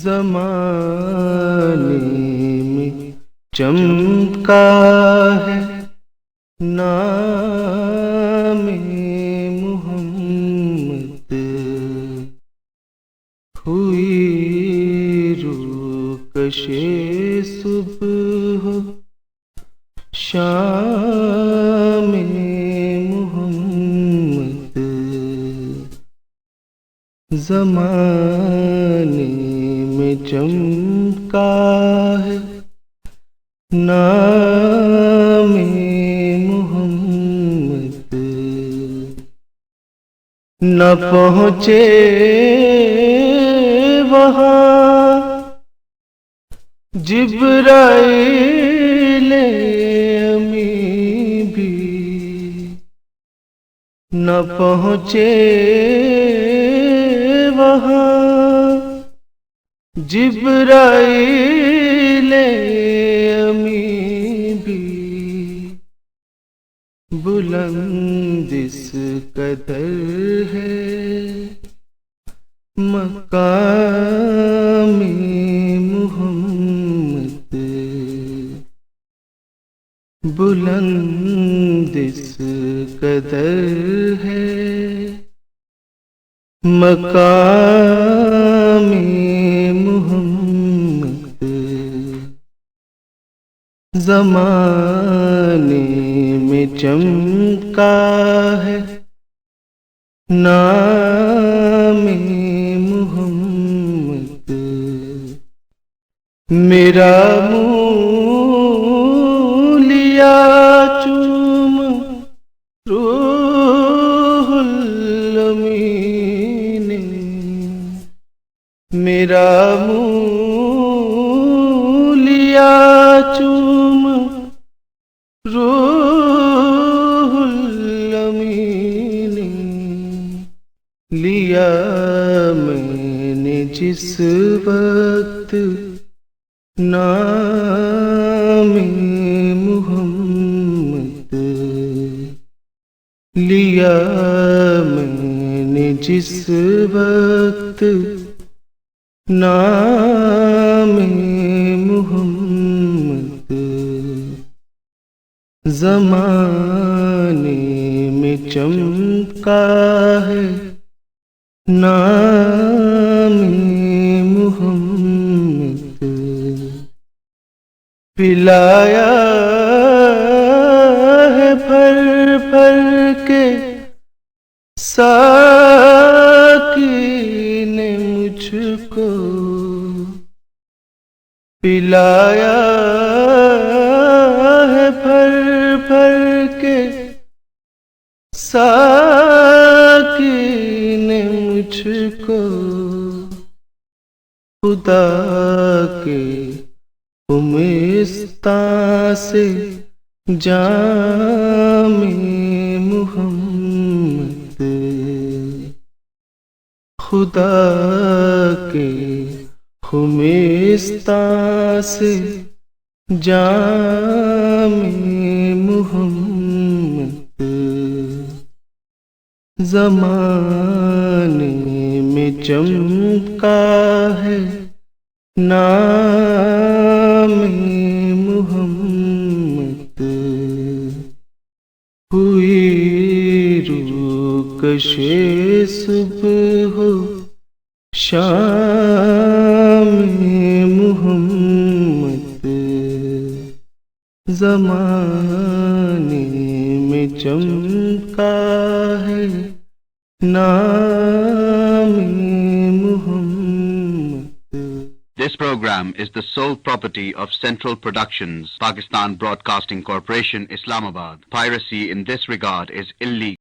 زمانے میں چمکا ہے نام محمد، ہوئی روکش صبح شام محمد، زمانے میں چمکا ہے نام محمد، نہ پہنچے وہاں جبرائیل امی بھی، نہ پہنچے وہاں جبرائیل امی بھی، بلند اس قدر ہے مقام محمد، بلند اس قدر ہے مقام محمد، زمانے میں چمکا ہے نام محمد، میرا منہ لیا چوم روح الامین نے، میرا منہ لیا چوم روح الامین نے، لیا میں نے جس وقت نام محمد، لیا میں نے جس وقت نام محمد، زمانے میں چمکا ہے نام محمد، پلایا ہے پھر پھر کے ساقی نے مجھ کو، پلایا ہے پھر پھر کے ساقی نے مجھ کو، خدا کے امستان سے جام محمد، خدا کے خمستان سے جام محمد، زمانے میں چمکا ہے نام محمد، ہوئی روکش صبح شام محمد، زمانے میں چمکا ہے نام محمد۔ This program is the sole property of Central Productions, Pakistan Broadcasting Corporation, Islamabad. Piracy in this regard is illegal.